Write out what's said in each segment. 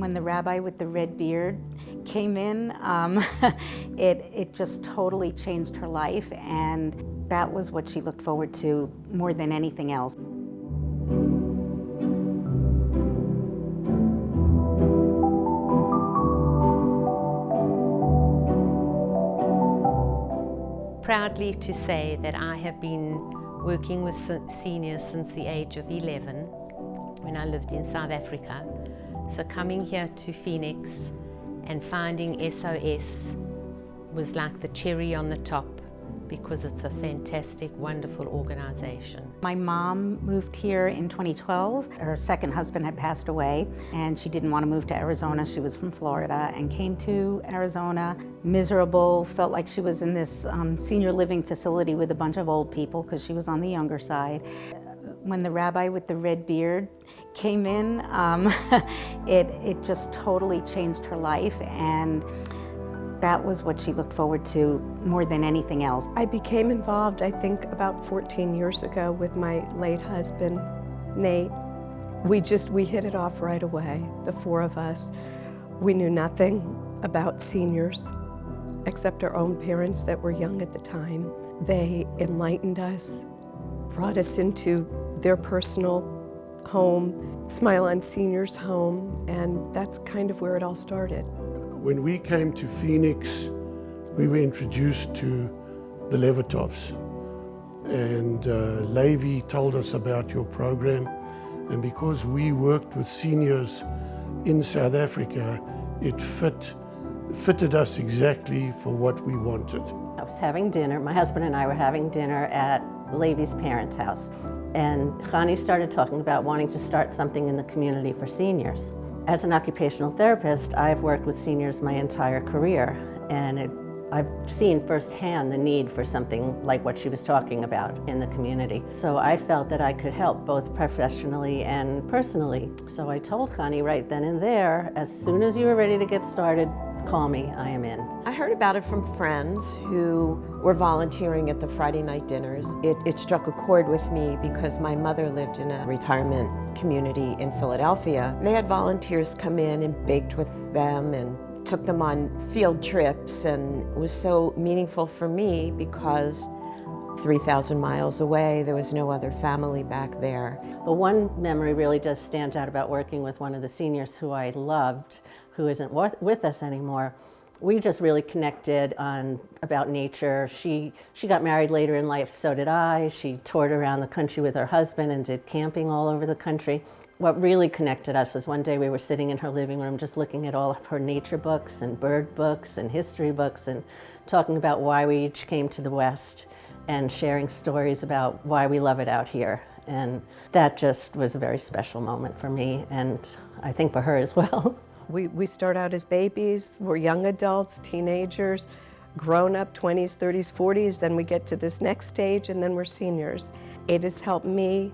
When the rabbi with the red beard came in, it just totally changed her life, and that was what she looked forward to more than anything else. Proudly to say that I have been working with seniors since the age of 11 when I lived in South Africa. So coming here to Phoenix and finding SOS was like the cherry on the top, because it's a fantastic, wonderful organization. My mom moved here in 2012. Her second husband had passed away, and she didn't want to move to Arizona. She was from Florida and came to Arizona, miserable, felt like she was in this senior living facility with a bunch of old people because she was on the younger side. When the rabbi with the red beard came in, it just totally changed her life, and that was what she looked forward to more than anything else. I became involved, I think, about 14 years ago with my late husband, Nate. We hit it off right away, the four of us. We knew nothing about seniors, except our own parents that were young at the time. They enlightened us, brought us into their personal home, Smile on Seniors home, and that's kind of where it all started. When we came to Phoenix, we were introduced to the Levitovs, and Levi told us about your program, and because we worked with seniors in South Africa, it fitted us exactly for what we wanted. I was having dinner, my husband and I were having dinner at Levi's parents' house, and Chani started talking about wanting to start something in the community for seniors. As an occupational therapist, I've worked with seniors my entire career, and I've seen firsthand the need for something like what she was talking about in the community. So I felt that I could help both professionally and personally. So I told Chani right then and there, as soon as you are ready to get started, call me, I am in. I heard about it from friends who were volunteering at the Friday night dinners. It struck a chord with me because my mother lived in a retirement community in Philadelphia. They had volunteers come in and baked with them and took them on field trips, and it was so meaningful for me because 3,000 miles away, there was no other family back there. But one memory really does stand out about working with one of the seniors who I loved, who isn't with us anymore. We just really connected about nature. She got married later in life, so did I. She toured around the country with her husband and did camping all over the country. What really connected us was one day we were sitting in her living room just looking at all of her nature books and bird books and history books and talking about why we each came to the West and sharing stories about why we love it out here. And that just was a very special moment for me, and I think for her as well. We start out as babies, we're young adults, teenagers, grown up, 20s, 30s, 40s, then we get to this next stage, and then we're seniors. It has helped me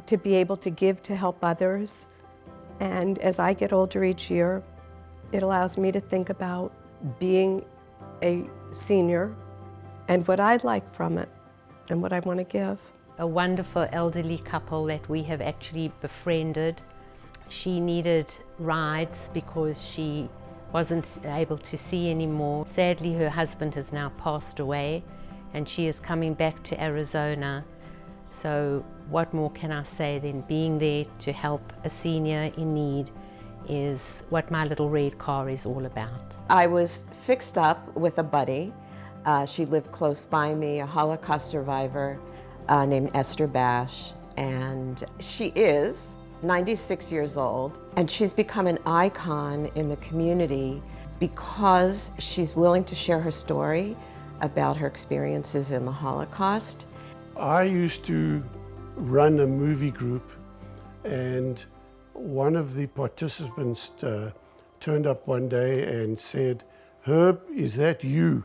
to be able to give to help others, and as I get older each year, it allows me to think about being a senior and what I'd like from it and what I want to give. A wonderful elderly couple that we have actually befriended. She needed rides because she wasn't able to see anymore. Sadly, her husband has now passed away, and she is coming back to Arizona. So what more can I say than being there to help a senior in need is what my little red car is all about. I was fixed up with a buddy. She lived close by me, a Holocaust survivor named Esther Bash, and she is 96 years old, and she's become an icon in the community because she's willing to share her story about her experiences in the Holocaust. I used to run a movie group, and one of the participants turned up one day and said, "Herb, is that you?"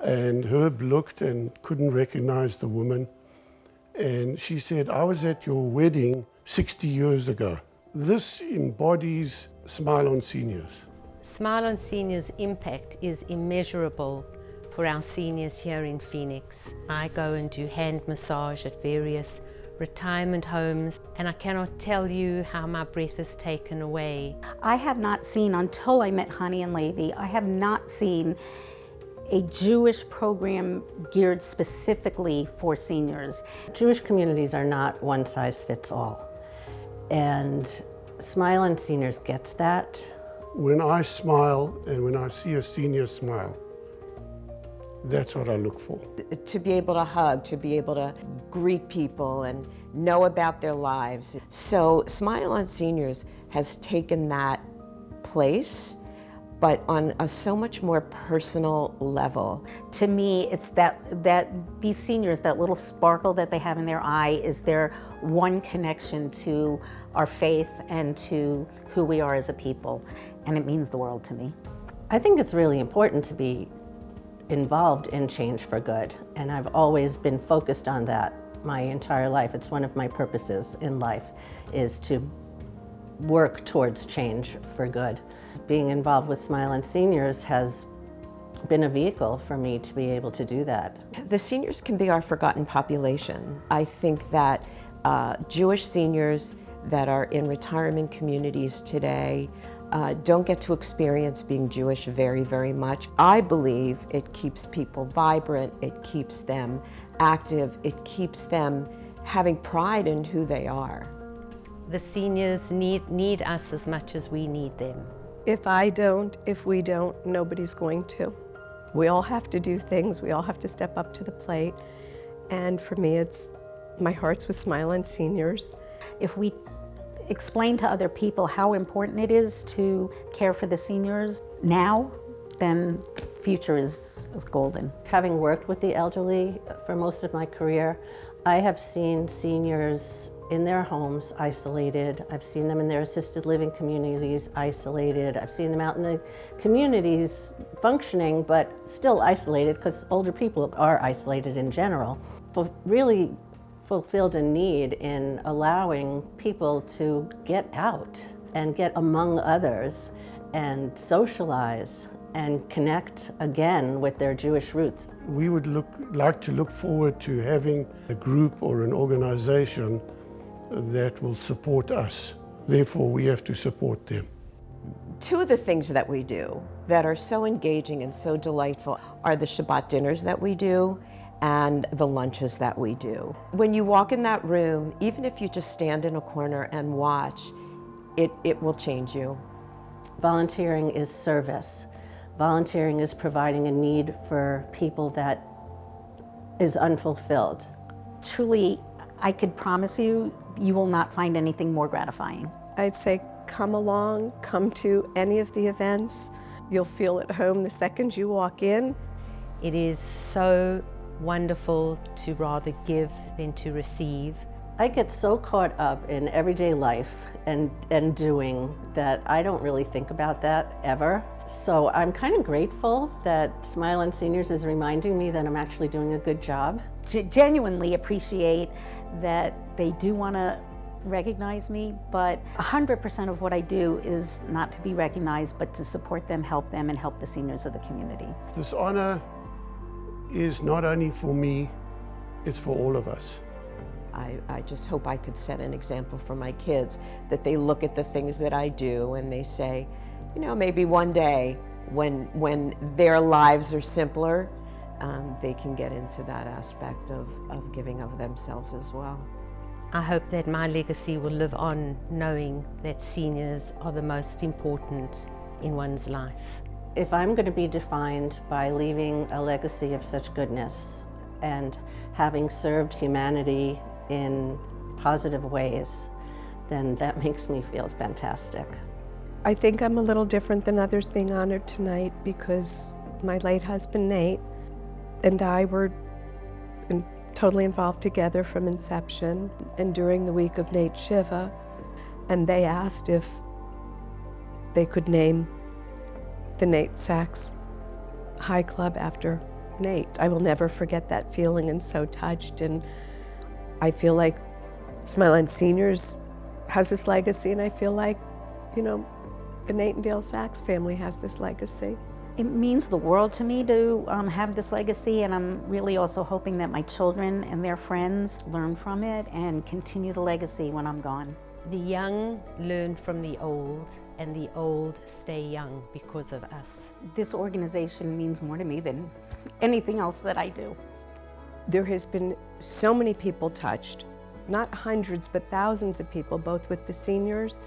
And Herb looked and couldn't recognize the woman. And she said, "I was at your wedding 60 years ago." This embodies Smile on Seniors. Smile on Seniors' impact is immeasurable for our seniors here in Phoenix. I go and do hand massage at various retirement homes, and I cannot tell you how my breath is taken away. I have not seen, until I met Honey and Levy, I have not seen a Jewish program geared specifically for seniors. Jewish communities are not one size fits all. And Smile on Seniors gets that. When I smile and when I see a senior smile, that's what I look for. To be able to hug, to be able to greet people and know about their lives. So Smile on Seniors has taken that place, but on a so much more personal level. To me, it's that these seniors, that little sparkle that they have in their eye is their one connection to our faith and to who we are as a people. And it means the world to me. I think it's really important to be involved in change for good, and I've always been focused on that my entire life. It's one of my purposes in life, is to work towards change for good. Being involved with Smile on Seniors has been a vehicle for me to be able to do that. The seniors can be our forgotten population. I think that Jewish seniors that are in retirement communities today don't get to experience being Jewish very, very much. I believe it keeps people vibrant, it keeps them active, it keeps them having pride in who they are. The seniors need us as much as we need them. If I don't, if we don't, nobody's going to. We all have to do things, we all have to step up to the plate. And for me, my heart's with Smile on Seniors. If we explain to other people how important it is to care for the seniors now, then the future is golden. Having worked with the elderly for most of my career, I have seen seniors in their homes isolated. I've seen them in their assisted living communities isolated. I've seen them out in the communities functioning but still isolated, because older people are isolated in general. But really fulfilled a need in allowing people to get out and get among others and socialize and connect again with their Jewish roots. We would like to look forward to having a group or an organization that will support us. Therefore, we have to support them. Two of the things that we do that are so engaging and so delightful are the Shabbat dinners that we do and the lunches that we do. When you walk in that room, even if you just stand in a corner and watch, it will change you. Volunteering is service. Volunteering is providing a need for people that is unfulfilled. Truly, I could promise you, you will not find anything more gratifying. I'd say come along, come to any of the events. You'll feel at home the second you walk in. It is so wonderful to rather give than to receive. I get so caught up in everyday life and doing that I don't really think about that ever. So I'm kind of grateful that Smile on Seniors is reminding me that I'm actually doing a good job. Genuinely appreciate that they do want to recognize me, but 100% of what I do is not to be recognized, but to support them, and help the seniors of the community. This honor is not only for me, it's for all of us. I just hope I could set an example for my kids, that they look at the things that I do and they say, you know, maybe one day when their lives are simpler, they can get into that aspect of giving of themselves as well. I hope that my legacy will live on knowing that seniors are the most important in one's life. If I'm going to be defined by leaving a legacy of such goodness and having served humanity in positive ways, then that makes me feel fantastic. I think I'm a little different than others being honored tonight because my late husband Nate and I were totally involved together from inception, and during the week of Nate's Shiva, and they asked if they could name the Nate Sachs High Club after Nate. I will never forget that feeling, and so touched, and I feel like Smile on Seniors has this legacy, and I feel like, you know, the Nate and Dale Sachs family has this legacy. It means the world to me to have this legacy, and I'm really also hoping that my children and their friends learn from it and continue the legacy when I'm gone. The young learn from the old, and the old stay young because of us. This organization means more to me than anything else that I do. There has been so many people touched, not hundreds, but thousands of people, both with the seniors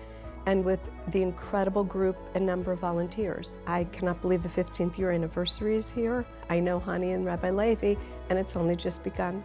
and with the incredible group and number of volunteers. I cannot believe the 15th year anniversary is here. I know Hani and Rabbi Levi, and it's only just begun.